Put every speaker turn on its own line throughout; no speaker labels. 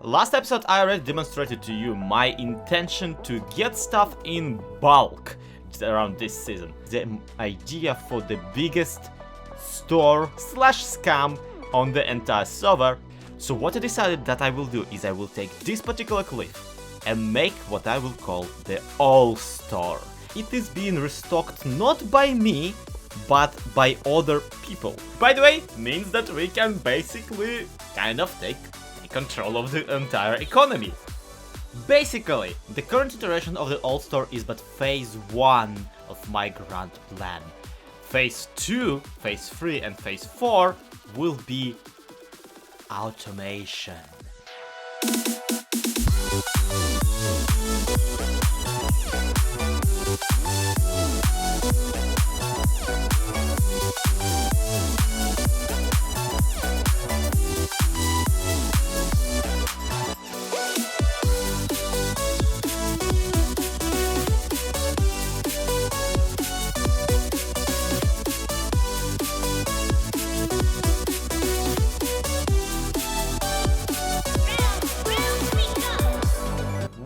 Last episode I already demonstrated to you my intention to get stuff in bulk around this season. The idea for the biggest store/scam on the entire server. So what I decided that I will do is I will take this particular cliff and make what I will call the All-Store. It is being restocked not by me, but by other people. By the way, means that we can basically kind of take control of the entire economy. Basically, the current iteration of the All-Store is but phase 1 of my grand plan. Phase 2, phase 3 and phase 4 will be automation.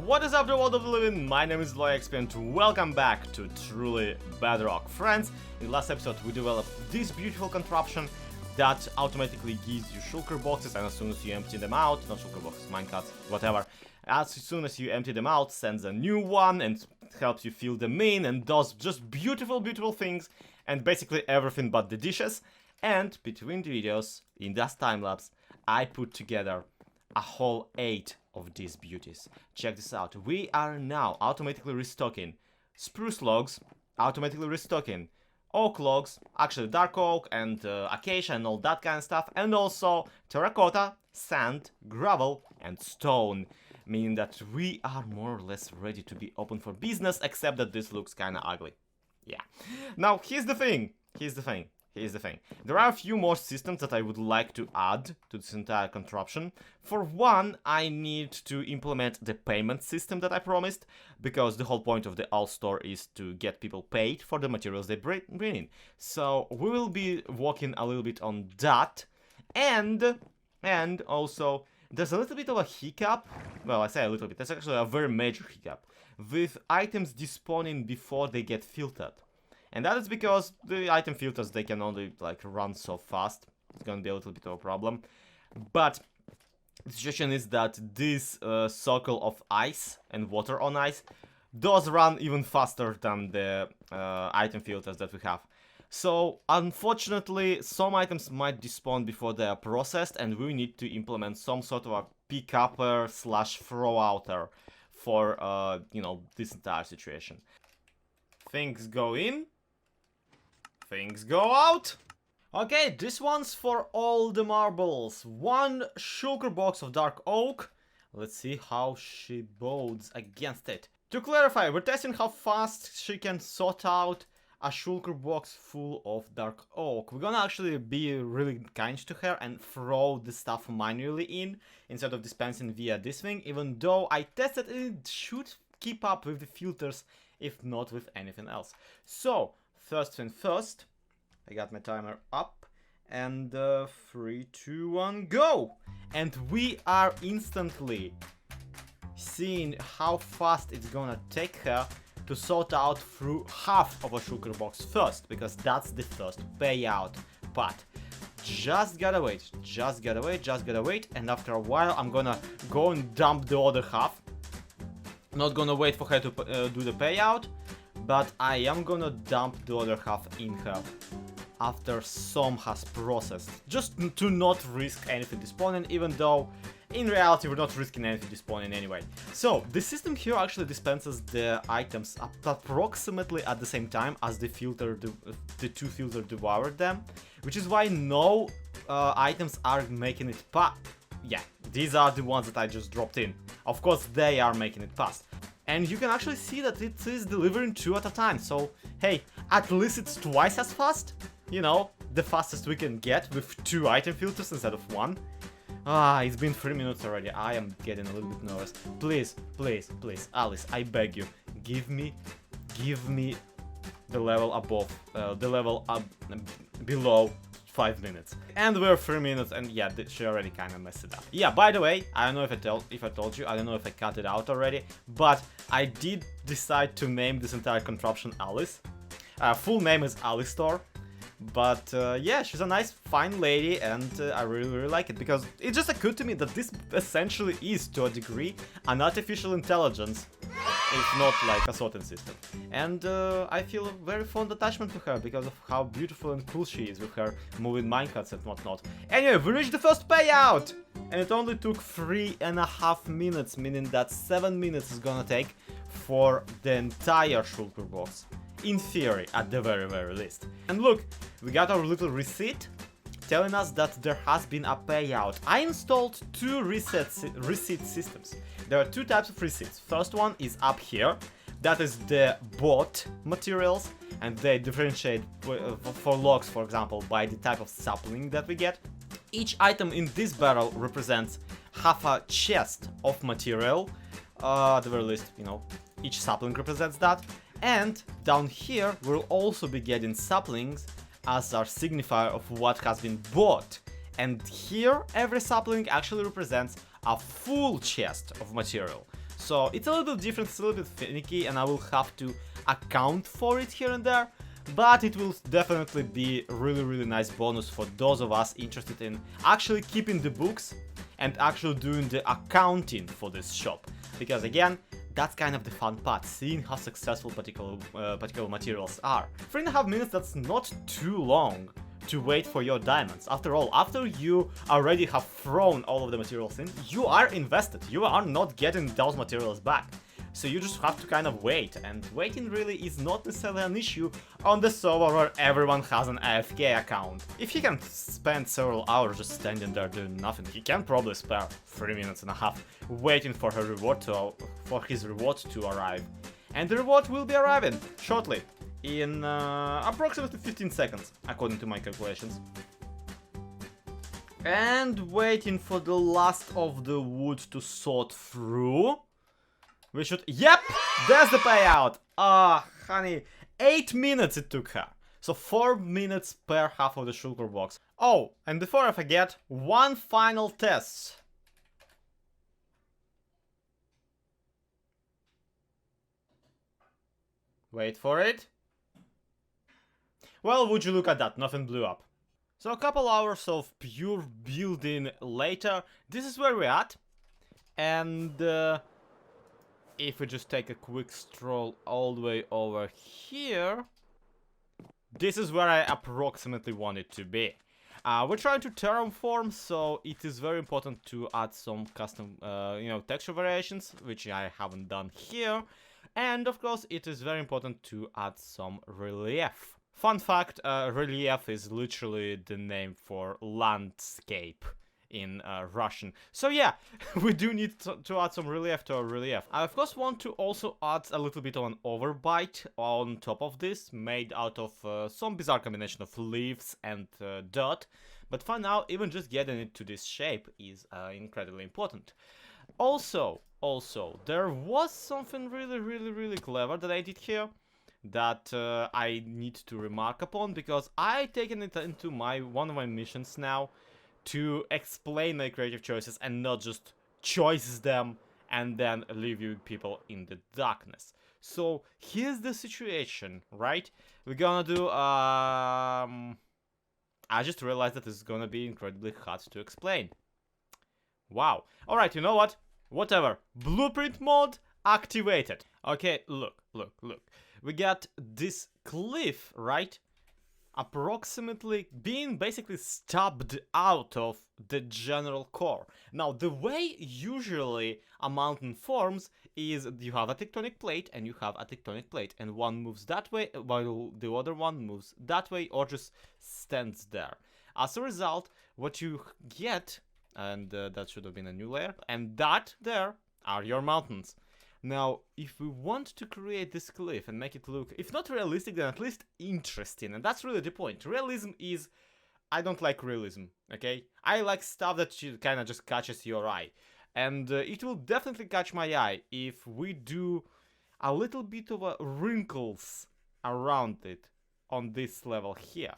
What is up, the world of the living? My name is LoyXP and welcome back to Truly Bedrock. Friends, in the last episode we developed this beautiful contraption that automatically gives you shulker boxes, and as soon as you empty them out, not shulker boxes, minecarts, whatever, as soon as you empty them out, sends a new one and helps you fill them in and does just beautiful things and basically everything but the dishes. And between the videos, in this time-lapse, I put together a whole 8 of these beauties. Check this out. We are now automatically restocking spruce logs, automatically restocking oak logs, actually dark oak and acacia and all that kind of stuff, and also terracotta, sand, gravel and stone, meaning that we are more or less ready to be open for business, except that this looks kind of ugly. Yeah. Now here's the thing. There are a few more systems that I would like to add to this entire contraption. For one, I need to implement the payment system that I promised, because the whole point of the All-Store is to get people paid for the materials they bring in. So we will be working a little bit on that, and also there's a little bit of a hiccup. Well, I say a little bit, that's actually a very major hiccup with items despawning before they get filtered. And that is because the item filters, they can only like run so fast. It's gonna be a little bit of a problem. But the situation is that this circle of ice and water on ice does run even faster than the item filters that we have. So unfortunately, some items might despawn before they are processed, and we need to implement some sort of a pick-upper / throw-outer for you know, this entire situation. Things go in. Things go out. Okay, this one's for all the marbles. 1 shulker box of dark oak. Let's see how she bodes against it. To clarify, we're testing how fast she can sort out a shulker box full of dark oak. We're gonna actually be really kind to her and throw the stuff manually in instead of dispensing via this thing, even though I tested it should keep up with the filters, if not with anything else. So first thing first, I got my timer up, and 3, 2, 1, go! And we are instantly seeing how fast it's gonna take her to sort out through half of a shulker box first, because that's the first payout. But just gotta wait, and after a while I'm gonna go and dump the other half. Not gonna wait for her to do the payout, but I am gonna dump the other half in her after some has processed, just to not risk anything despawning, even though in reality we're not risking anything despawning anyway. So the system here actually dispenses the items approximately at the same time as the two filter devoured them, which is why no items are making it yeah, these are the ones that I just dropped in. Of course they are making it fast. And you can actually see that it is delivering 2 at a time, so hey, at least it's twice as fast. You know, the fastest we can get with 2 item filters instead of 1. It's been 3 minutes already. I am getting a little bit nervous. Please, Alice, I beg you, give me the level above, the level below 5 minutes. And we're 3 minutes, and yeah, she already kind of messed it up. Yeah, by the way, I don't know if I told you, I don't know if I cut it out already, but I did decide to name this entire contraption Alice. Full name is Alice Store. But yeah, she's a nice, fine lady, and I really, really like it, because it just occurred to me that this essentially is, to a degree, an artificial intelligence, if not like a sorting system. And I feel a very fond attachment to her because of how beautiful and cool she is with her moving minecarts and whatnot. Anyway, we reached the first payout! And it only took 3.5 minutes, meaning that 7 minutes is gonna take for the entire shulker box. In theory, at the very, very least. And look, we got our little receipt telling us that there has been a payout. I installed 2 receipt systems. There are 2 types of receipts. First one is up here. That is the bought materials, and they differentiate for logs, for example, by the type of sapling that we get. Each item in this barrel represents half a chest of material. At the very least, you know, each sapling represents that. And down here, we'll also be getting saplings as our signifier of what has been bought. And here, every sapling actually represents a full chest of material. So it's a little bit different, it's a little bit finicky, and I will have to account for it here and there. But it will definitely be a really, really nice bonus for those of us interested in actually keeping the books and actually doing the accounting for this shop. Because again, that's kind of the fun part, seeing how successful particular materials are. 3.5 minutes, that's not too long to wait for your diamonds. After all, after you already have thrown all of the materials in, you are invested. You are not getting those materials back. So you just have to kind of wait, and waiting really is not necessarily an issue on the server where everyone has an AFK account. If he can spend several hours just standing there doing nothing, he can probably spare 3.5 minutes waiting for his reward to arrive. And the reward will be arriving shortly, in approximately 15 seconds, according to my calculations. And waiting for the last of the wood to sort through. We should... Yep! There's the payout! Ah, honey. 8 minutes it took her. So 4 minutes per half of the shulker box. Oh, and before I forget, one final test. Wait for it. Well, would you look at that, nothing blew up. So a couple hours of pure building later, this is where we're at. And... if we just take a quick stroll all the way over here, this is where I approximately want it to be. We're trying to Terraform, so it is very important to add some custom, texture variations, which I haven't done here. And of course, it is very important to add some relief. Fun fact, relief is literally the name for landscape in Russian. So yeah, we do need to add some relief to our relief. I of course want to also add a little bit of an overbite on top of this, made out of some bizarre combination of leaves and dirt. But for now, even just getting it to this shape is incredibly important. Also, there was something really clever that I did here that I need to remark upon, because I taken it into one of my missions now to explain my creative choices and not just choice them and then leave you people in the darkness. So here's the situation, right? We're gonna do I just realized that this is gonna be incredibly hard to explain. Wow. Alright, you know what? Whatever. Blueprint mode activated. Okay, look. We got this cliff, right? Approximately being basically stubbed out of the general core. Now, the way usually a mountain forms is you have a tectonic plate and you have a tectonic plate, and one moves that way while the other one moves that way or just stands there. As a result, what you get, and that should have been a new layer, and that there are your mountains. Now, if we want to create this cliff and make it look, if not realistic, then at least interesting, and that's really the point. Realism is... I don't like realism, okay? I like stuff that kind of just catches your eye. And it will definitely catch my eye if we do a little bit of wrinkles around it on this level here.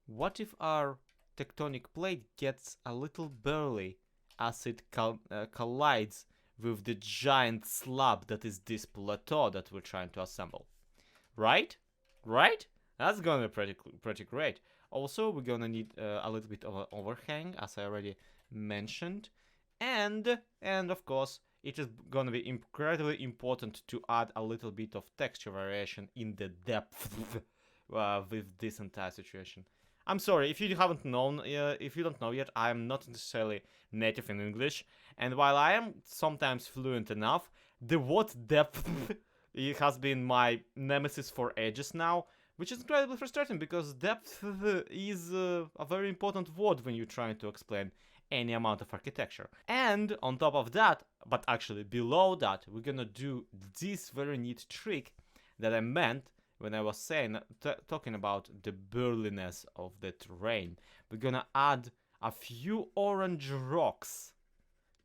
what if our tectonic plate gets a little burly as it collides with the giant slab that is this plateau that we're trying to assemble? Right? Right? That's gonna be pretty great. Also, we're gonna need a little bit of an overhang, as I already mentioned, and of course, it is gonna be incredibly important to add a little bit of texture variation in the depth with this entire situation. I'm sorry if you haven't known, if you don't know yet, I am not necessarily native in English, and while I am sometimes fluent enough, the word depth it has been my nemesis for ages now, which is incredibly frustrating because depth is a very important word when you're trying to explain any amount of architecture. And on top of that, but actually below that, we're gonna do this very neat trick that I meant when I was saying, talking about the burliness of the terrain. We're gonna add a few orange rocks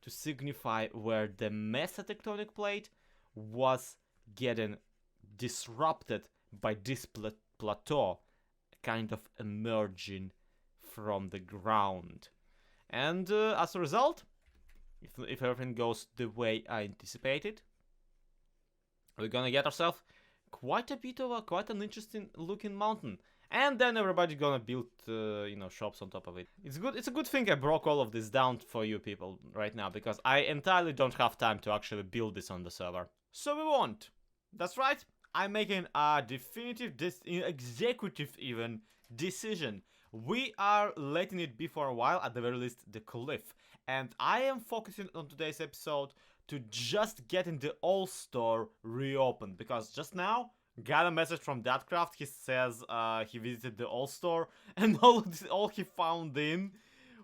to signify where the mesa tectonic plate was getting disrupted by this plateau kind of emerging from the ground. And as a result, if everything goes the way I anticipated, we're gonna get ourselves quite an interesting looking mountain. And then everybody gonna build, shops on top of it. It's a good thing I broke all of this down for you people right now, because I entirely don't have time to actually build this on the server. So we won't. That's right. I'm making a definitive, executive even, decision. We are letting it be for a while, at the very least, the cliff. And I am focusing on today's episode to just getting the old store reopened, because just now got a message from Datcraft. He says he visited the old store and all he found in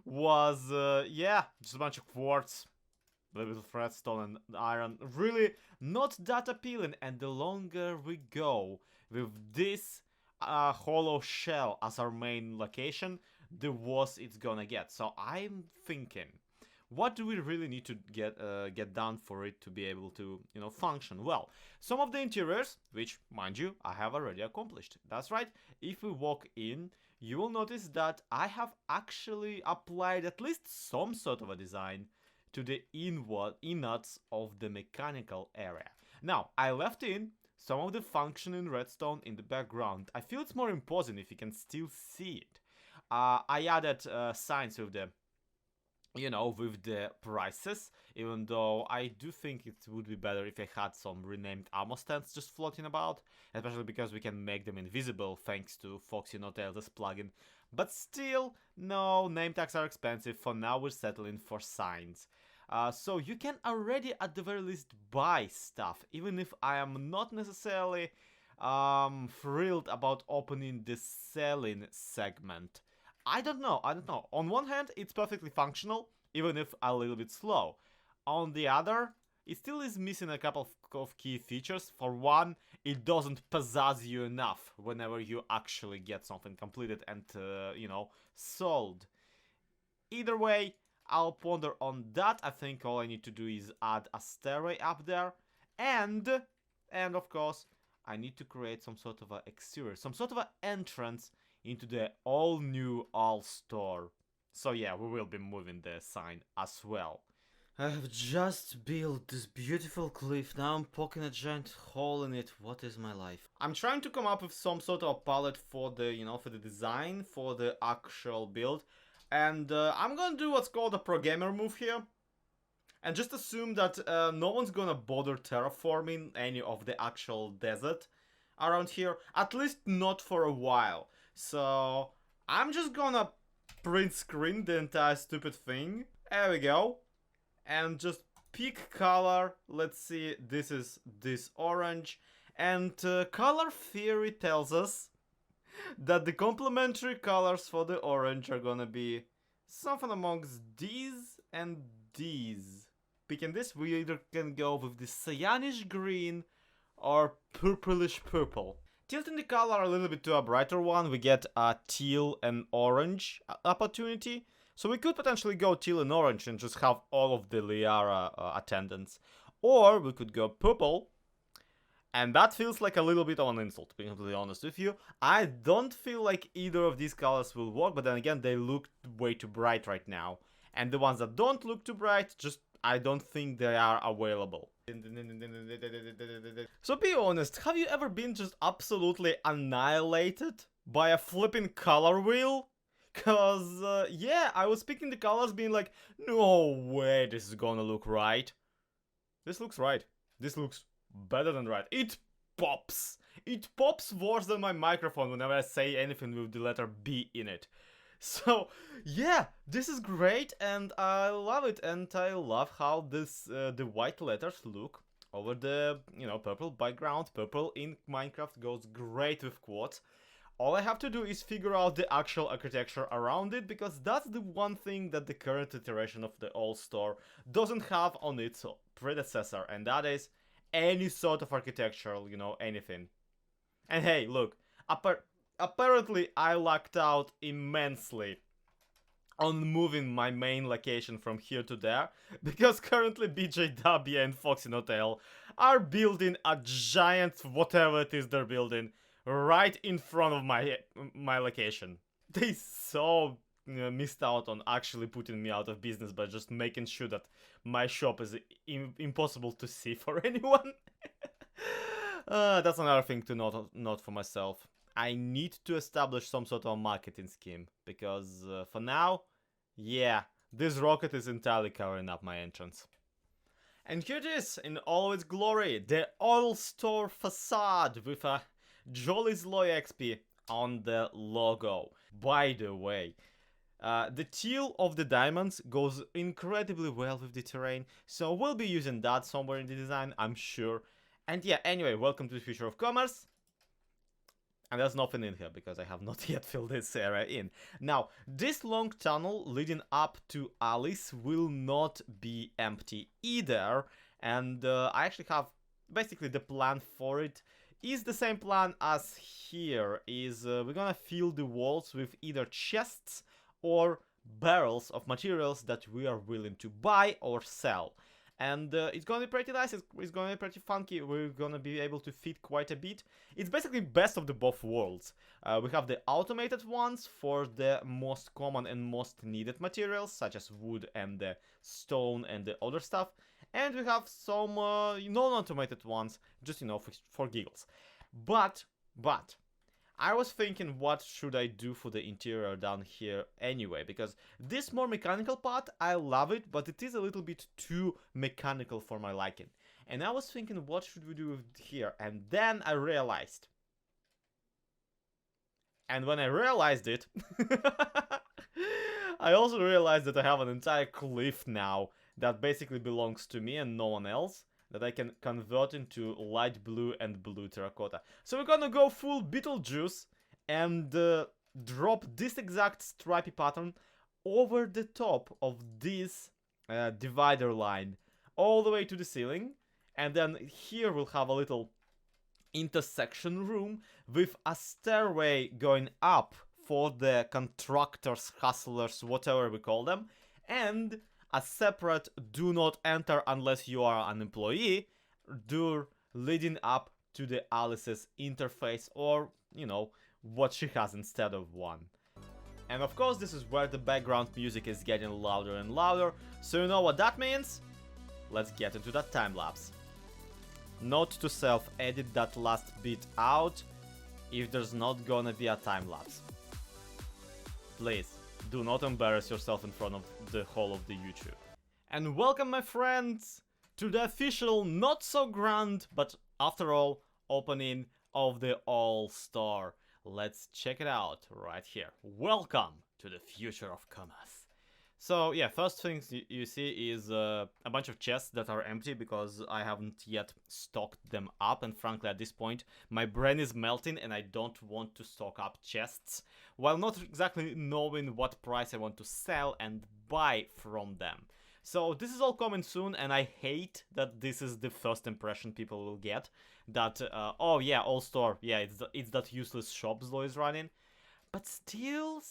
was just a bunch of quartz, a little bit of redstone and iron. Really not that appealing. And the longer we go with this hollow shell as our main location, the worse it's gonna get. So I'm thinking, what do we really need to get done for it to be able to, function? Well, some of the interiors, which, mind you, I have already accomplished. That's right. If we walk in, you will notice that I have actually applied at least some sort of a design to the innards of the mechanical area. Now, I left in some of the functioning redstone in the background. I feel it's more imposing if you can still see it. I added signs with the with the prices, even though I do think it would be better if I had some renamed ammo stands just floating about, especially because we can make them invisible thanks to Foxy No Tails' plugin. But still, no, name tags are expensive. For now, we're settling for signs. So you can already at the very least buy stuff, even if I am not necessarily thrilled about opening the selling segment. I don't know. On one hand, it's perfectly functional, even if a little bit slow. On the other, it still is missing a couple of key features. For one, it doesn't pizzazz you enough whenever you actually get something completed and, sold. Either way, I'll ponder on that. I think all I need to do is add a stairway up there. And of course, I need to create some sort of an exterior, some sort of an entrance into the all-new all-store. So yeah, we will be moving the sign as well. I have just built this beautiful cliff. Now I'm poking a giant hole in it. What is my life? I'm trying to come up with some sort of palette for the, for the design, for the actual build. And I'm gonna do what's called a pro gamer move here. And just assume that no one's gonna bother terraforming any of the actual desert around here. At least not for a while. So I'm just gonna print screen the entire stupid thing. There we go. And just pick color. Let's see, this is this orange. And color theory tells us that the complementary colors for the orange are gonna be something amongst these and these. Picking this, we either can go with the cyanish green or purplish purple. Tilting the color a little bit to a brighter one, we get a teal and orange opportunity. So we could potentially go teal and orange and just have all of the Liara attendants. Or we could go purple And that feels like a little bit of an insult, to be completely honest with you. I don't feel like either of these colors will work, but then again, they look way too bright right now. And the ones that don't look too bright, just I don't think they are available. So be honest, have you ever been just absolutely annihilated by a flipping color wheel? Cause, yeah, I was picking the colors being like, no way this is gonna look right. This looks right. This looks better than right. It pops. It pops worse than my microphone whenever I say anything with the letter B in it. So, yeah, this is great and I love it. And I love how this the white letters look over the, purple background. Purple in Minecraft goes great with quads. All I have to do is figure out the actual architecture around it, because that's the one thing that the current iteration of the old store doesn't have on its predecessor, and that is any sort of architectural, anything. And hey, look, apparently I lucked out immensely on moving my main location from here to there, because currently BJW and Foxy Hotel are building a giant whatever it is they're building right in front of my location. They so missed out on actually putting me out of business by just making sure that my shop is impossible to see for anyone. That's another thing to note for myself. I need to establish some sort of marketing scheme, because for now, yeah, this rocket is entirely covering up my entrance. And here it is in all its glory, the oil store facade with a Jolly's Loy XP on the logo. By the way, the teal of the diamonds goes incredibly well with the terrain, so we'll be using that somewhere in the design, I'm sure. And yeah, anyway, welcome to the future of commerce. And there's nothing in here because I have not yet filled this area in. Now, this long tunnel leading up to Alice will not be empty either. And I actually have basically the plan for it is the same plan as here. We're gonna fill the walls with either chests or barrels of materials that we are willing to buy or sell. And it's gonna be pretty nice, it's gonna be pretty funky, we're gonna be able to fit quite a bit. It's basically best of the both worlds. We have the automated ones for the most common and most needed materials, such as wood and the stone and the other stuff. And we have some non-automated ones, just, for giggles. But, I was thinking, what should I do for the interior down here anyway? Because this more mechanical part, I love it, but it is a little bit too mechanical for my liking. And I was thinking, what should we do here? And then I realized. And when I realized it, I also realized that I have an entire cliff now that basically belongs to me and no one else, that I can convert into light blue and blue terracotta. So we're gonna go full Beetlejuice and drop this exact stripy pattern over the top of this divider line all the way to the ceiling. And then here we'll have a little intersection room with a stairway going up for the contractors, hustlers, whatever we call them, and a separate do not enter unless you are an employee door leading up to the Alice's interface, or, what she has instead of one. And of course, this is where the background music is getting louder and louder, so you know what that means? Let's get into that time lapse. Note to self, edit that last bit out if there's not gonna be a time lapse. Please. Do not embarrass yourself in front of the whole of the YouTube. And welcome, my friends, to the official, not so grand, but after all, opening of the All-Star. Let's check it out right here. Welcome to the future of commerce. So yeah, first things you see is a bunch of chests that are empty because I haven't yet stocked them up, and frankly at this point my brain is melting and I don't want to stock up chests while not exactly knowing what price I want to sell and buy from them. So this is all coming soon, and I hate that this is the first impression people will get, that oh yeah, All Store, yeah, it's that useless shop Zlo is running. But still,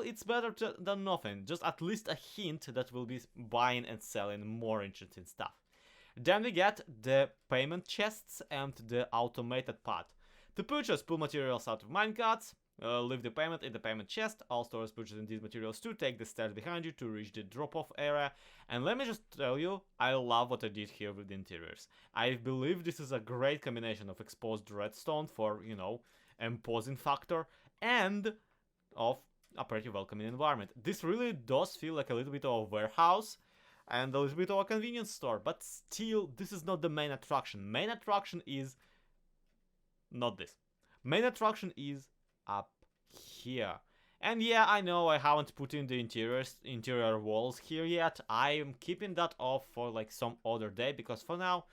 it's better than nothing. Just at least a hint that we'll be buying and selling more interesting stuff. Then we get the payment chests and the automated path. To purchase, pull materials out of minecarts, leave the payment in the payment chest. All stores purchasing these materials to take the stairs behind you to reach the drop-off area. And let me just tell you, I love what I did here with the interiors. I believe this is a great combination of exposed redstone for, you know, imposing factor and of a pretty welcoming environment. This really does feel like a little bit of a warehouse and a little bit of a convenience store, but still, this is not the main attraction. Main attraction is not this. Main attraction is up here. And yeah, I know I haven't put in the interior walls here yet. I am keeping that off for like some other day because for now,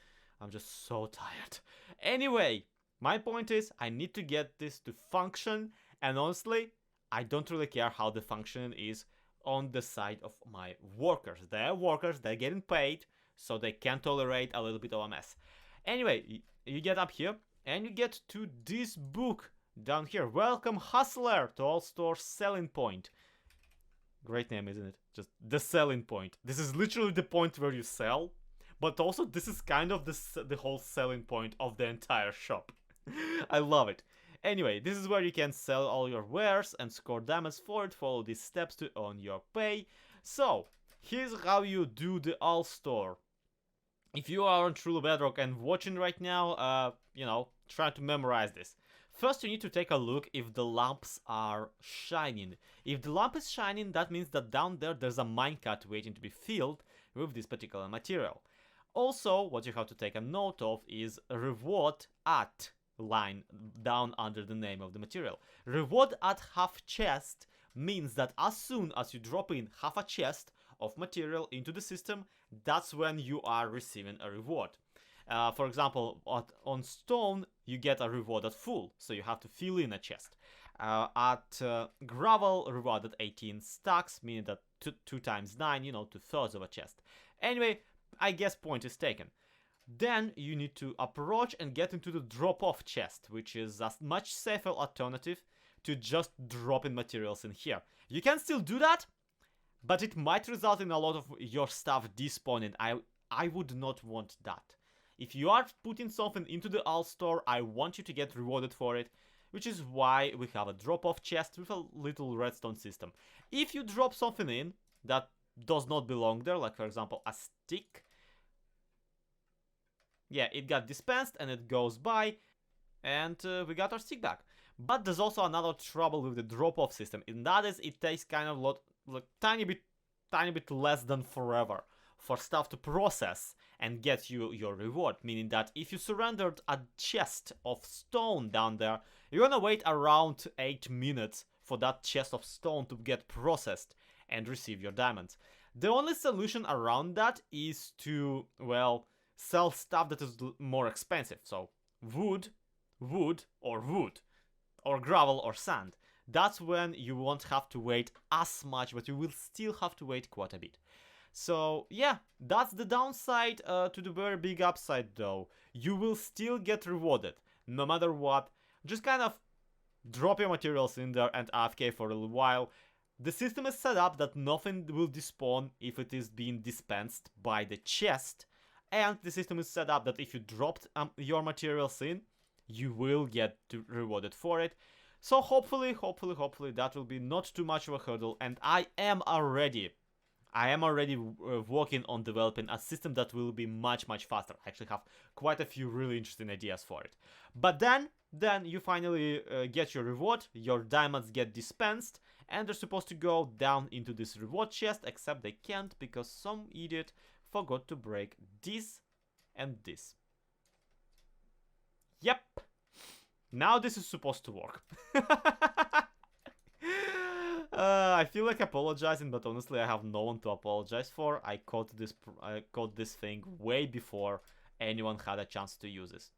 I'm just so tired. Anyway, my point is I need to get this to function, and honestly, I don't really care how the functioning is on the side of my workers. They're workers, they're getting paid, so they can tolerate a little bit of a mess. Anyway, you get up here and you get to this book down here. Welcome Hustler to all stores selling point. Great name, isn't it? Just the selling point. This is literally the point where you sell, but also this is kind of the whole selling point of the entire shop. I love it. Anyway, this is where you can sell all your wares and score damage for it. Follow these steps to earn your pay. So, here's how you do the all store. If you are on True Bedrock and watching right now, you know, try to memorize this. First, you need to take a look if the lamps are shining. If the lamp is shining, that means that down there's a minecart waiting to be filled with this particular material. Also, what you have to take a note of is reward at line down under the name of the material. Reward at half chest means that as soon as you drop in half a chest of material into the system, that's when you are receiving a reward. For example, on stone, you get a reward at full, so you have to fill in a chest. At gravel, reward at 18 stacks, meaning that 2 times 9, you know, 2/3 of a chest. Anyway, I guess point is taken. Then you need to approach and get into the drop-off chest, which is a much safer alternative to just dropping materials in here. You can still do that, but it might result in a lot of your stuff despawning. I would not want that. If you are putting something into the all store, I want you to get rewarded for it, which is why we have a drop-off chest with a little redstone system. If you drop something in that does not belong there, like for example a stick, yeah, it got dispensed and it goes by, and we got our stick back. But there's also another trouble with the drop-off system, and that is it takes kind of like tiny bit less than forever for stuff to process and get you your reward. Meaning that if you surrendered a chest of stone down there, you're gonna wait around 8 minutes for that chest of stone to get processed and receive your diamonds. The only solution around that is to, well, sell stuff that is more expensive. So wood, or gravel or sand. That's when you won't have to wait as much, but you will still have to wait quite a bit. So yeah, that's the downside. To the very big upside though, you will still get rewarded no matter what. Just kind of drop your materials in there and AFK for a little while. The system is set up that nothing will despawn if it is being dispensed by the chest. And the system is set up that if you dropped your materials in, you will get rewarded for it. So hopefully that will be not too much of a hurdle. And I am already working on developing a system that will be much faster. I actually have quite a few really interesting ideas for it. But then you finally get your reward, your diamonds get dispensed, and they're supposed to go down into this reward chest, except they can't because some idiot forgot to break this and this. Yep. Now this is supposed to work. I feel like apologizing, but honestly I have no one to apologize for. I caught this thing way before anyone had a chance to use this.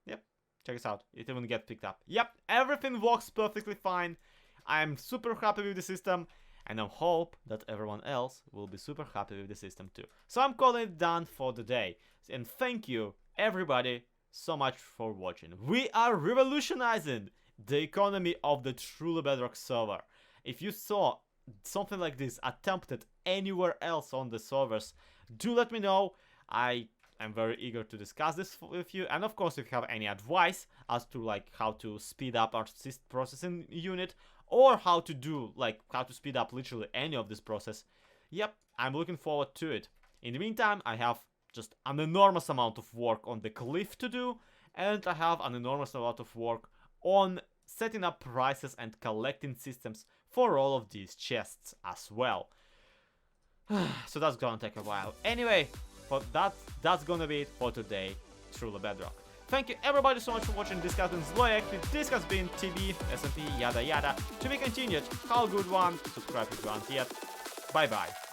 Yep, check this out. It even get picked up. Yep, everything works perfectly fine. I'm super happy with the system, and I hope that everyone else will be super happy with the system too. So I'm calling it done for the day. And thank you, everybody, so much for watching. We are revolutionizing the economy of the True Bedrock server. If you saw something like this attempted anywhere else on the servers, do let me know. I I'm very eager to discuss this with you. And of course, if you have any advice as to like how to speed up our processing unit, or how to do like how to speed up literally any of this process, yep, I'm looking forward to it. In the meantime, I have just an enormous amount of work on the cliff to do, and I have an enormous amount of work on setting up prices and collecting systems for all of these chests as well. So that's gonna take a while. Anyway, but that's gonna be it for today. Truly Bedrock. Thank you everybody so much for watching. This has been Zloyek. This has been TB, SMP, yada yada. To be continued. Have a good one. Subscribe if you aren't yet. Bye bye.